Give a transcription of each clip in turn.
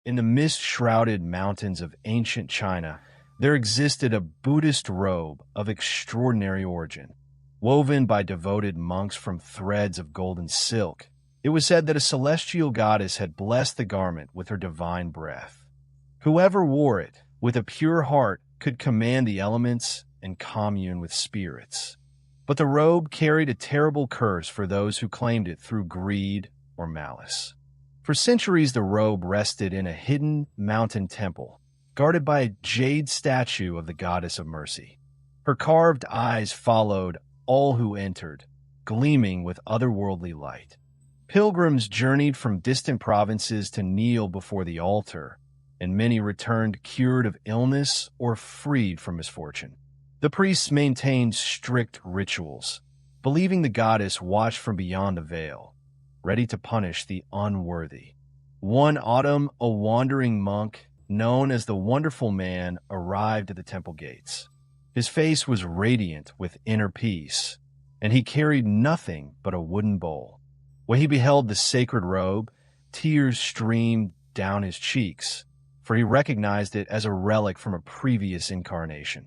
In the mist-shrouded mountains of ancient China, there existed a Buddhist robe of extraordinary origin. Woven by devoted monks from threads of golden silk, it was said that a celestial goddess had blessed the garment with her divine breath. Whoever wore it, with a pure heart, could command the elements and commune with spirits. But the robe carried a terrible curse for those who claimed it through greed or malice. For centuries, the robe rested in a hidden mountain temple, guarded by a jade statue of the goddess of mercy. Her carved eyes followed all who entered, gleaming with otherworldly light. Pilgrims journeyed from distant provinces to kneel before the altar, and many returned cured of illness or freed from misfortune. The priests maintained strict rituals, believing the goddess watched from beyond the veil, ready to punish the unworthy. One autumn, a wandering monk known as the Wonderful Man arrived at the temple gates. His face was radiant with inner peace, and he carried nothing but a wooden bowl. When he beheld the sacred robe, tears streamed down his cheeks, for he recognized it as a relic from a previous incarnation.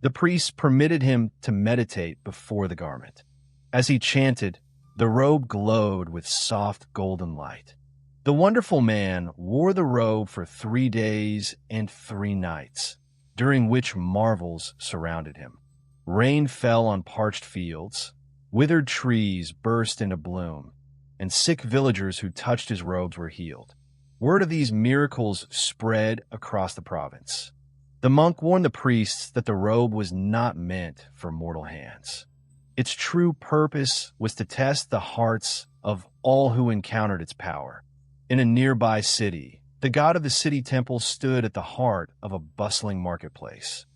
The priests permitted him to meditate before the garment. As he chanted, the robe glowed with soft golden light. The Wonderful Man wore the robe for 3 days and 3 nights, during which marvels surrounded him. Rain fell on parched fields, withered trees burst into bloom, and sick villagers who touched his robes were healed. Word of these miracles spread across the province. The monk warned the priests that the robe was not meant for mortal hands. Its true purpose was to test the hearts of all who encountered its power. In a nearby city, the god of the city temple stood at the heart of a bustling marketplace.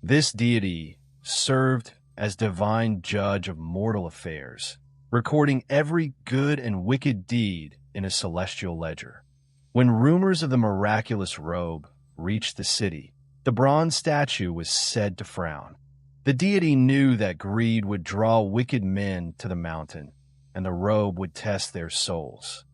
This deity served as divine judge of mortal affairs, recording every good and wicked deed in a celestial ledger. When rumors of the miraculous robe reached the city, the bronze statue was said to frown. The deity knew that greed would draw wicked men to the mountain, and the robe would test their souls.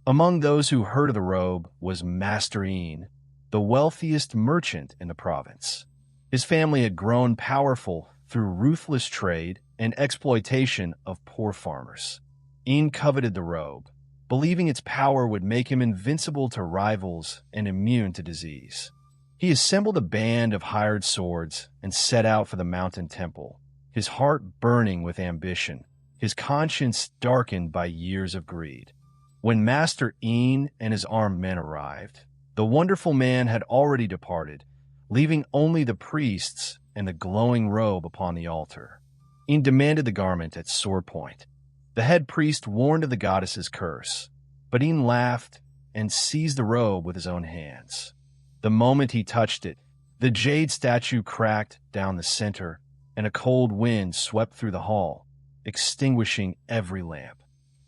Among those who heard of the robe was Master Yin, the wealthiest merchant in the province. His family had grown powerful through ruthless trade and exploitation of poor farmers. Yin coveted the robe, believing its power would make him invincible to rivals and immune to disease. He assembled a band of hired swords and set out for the mountain temple, his heart burning with ambition, his conscience darkened by years of greed. When Master Yin and his armed men arrived, the Wonderful Man had already departed, leaving only the priests and the glowing robe upon the altar. Yin demanded the garment at sword point. The head priest warned of the goddess's curse, but Yin laughed and seized the robe with his own hands. The moment he touched it, the jade statue cracked down the center, and a cold wind swept through the hall, extinguishing every lamp.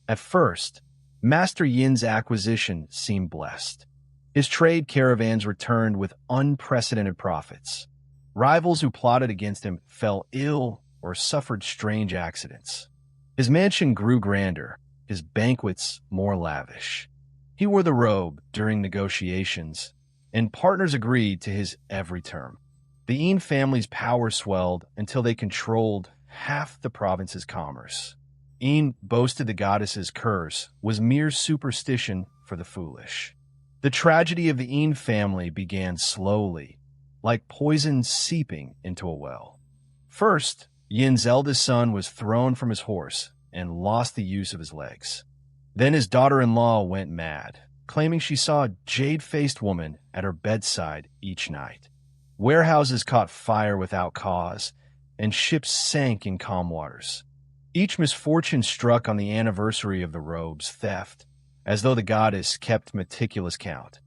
At first, Master Yin's acquisition seemed blessed. His trade caravans returned with unprecedented profits. Rivals who plotted against him fell ill or suffered strange accidents. His mansion grew grander, his banquets more lavish. He wore the robe during negotiations, and partners agreed to his every term. The Yin family's power swelled until they controlled half the province's commerce. Yin boasted the goddess's curse was mere superstition for the foolish. The tragedy of the Yin family began slowly, like poison seeping into a well. First, Yin's eldest son was thrown from his horse and lost the use of his legs. Then his daughter-in-law went mad, claiming she saw a jade-faced woman at her bedside each night. Warehouses caught fire without cause, and ships sank in calm waters. Each misfortune struck on the anniversary of the robe's theft, as though the goddess kept meticulous count.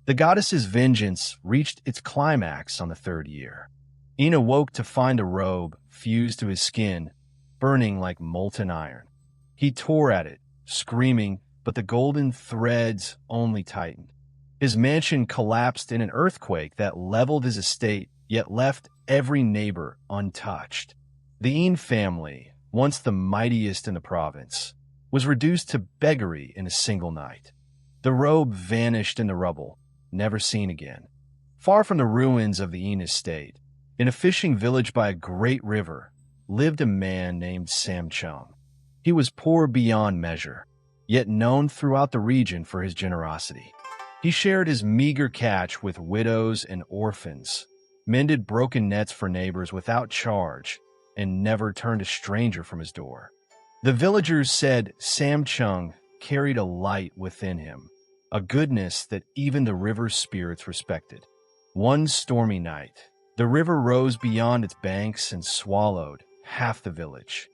The goddess's vengeance reached its climax on the 3rd year. Yin awoke to find the robe fused to his skin, burning like molten iron. He tore at it, screaming, but the golden threads only tightened. His mansion collapsed in an earthquake that leveled his estate, yet left every neighbor untouched. The Yin family, once the mightiest in the province, was reduced to beggary in a single night. The robe vanished in the rubble, never seen again. Far from the ruins of the Yin estate, in a fishing village by a great river, lived a man named Sam Chung. He was poor beyond measure, yet known throughout the region for his generosity. He shared his meager catch with widows and orphans, mended broken nets for neighbors without charge, and never turned a stranger from his door. The villagers said Sam Chung carried a light within him, a goodness that even the river's spirits respected. One stormy night, the river rose beyond its banks and swallowed half the village.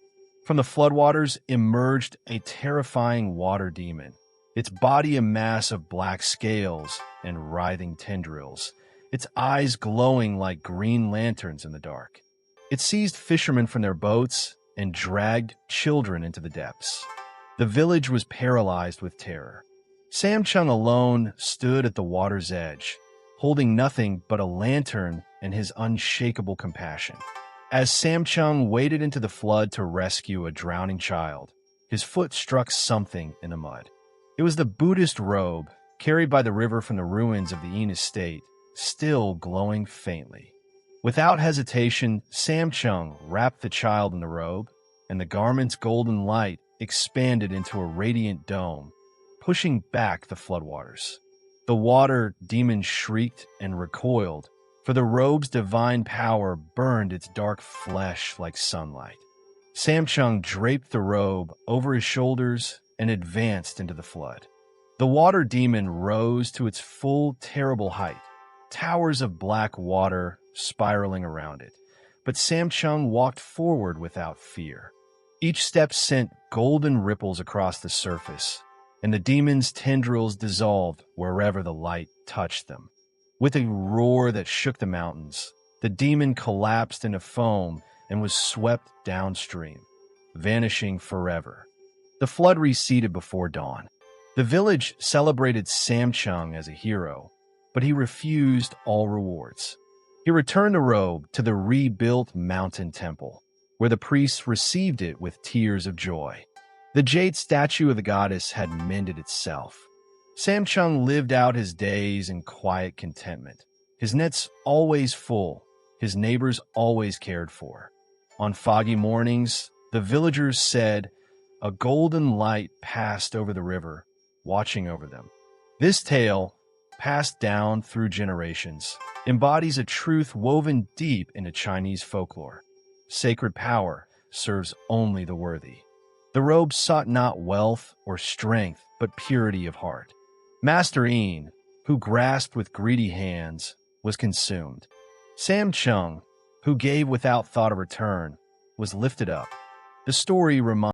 From the floodwaters emerged a terrifying water demon, its body a mass of black scales and writhing tendrils, its eyes glowing like green lanterns in the dark. It seized fishermen from their boats and dragged children into the depths. The village was paralyzed with terror. Sam Chung alone stood at the water's edge, holding nothing but a lantern and his unshakable compassion. As Sam Chung waded into the flood to rescue a drowning child, his foot struck something in the mud. It was the Buddhist robe carried by the river from the ruins of the Yin estate, still glowing faintly. Without hesitation, Sam Chung wrapped the child in the robe, and the garment's golden light expanded into a radiant dome, pushing back the floodwaters. The water demon shrieked and recoiled, for the robe's divine power burned its dark flesh like sunlight. Sam Chung draped the robe over his shoulders and advanced into the flood. The water demon rose to its full terrible height, towers of black water spiraling around it. But Sam Chung walked forward without fear. Each step sent golden ripples across the surface, and the demon's tendrils dissolved wherever the light touched them. With a roar that shook the mountains, the demon collapsed into foam and was swept downstream, vanishing forever. The flood receded before dawn. The village celebrated Sam Chung as a hero, but he refused all rewards. He returned the robe to the rebuilt mountain temple, where the priests received it with tears of joy. The jade statue of the goddess had mended itself. Sam Chung lived out his days in quiet contentment, his nets always full, his neighbors always cared for. On foggy mornings, the villagers said, a golden light passed over the river, watching over them. This tale, passed down through generations, embodies a truth woven deep into Chinese folklore. Sacred power serves only the worthy. The robe sought not wealth or strength, but purity of heart. Master Yin, who grasped with greedy hands, was consumed. Sam Chung, who gave without thought of return, was lifted up. The story reminds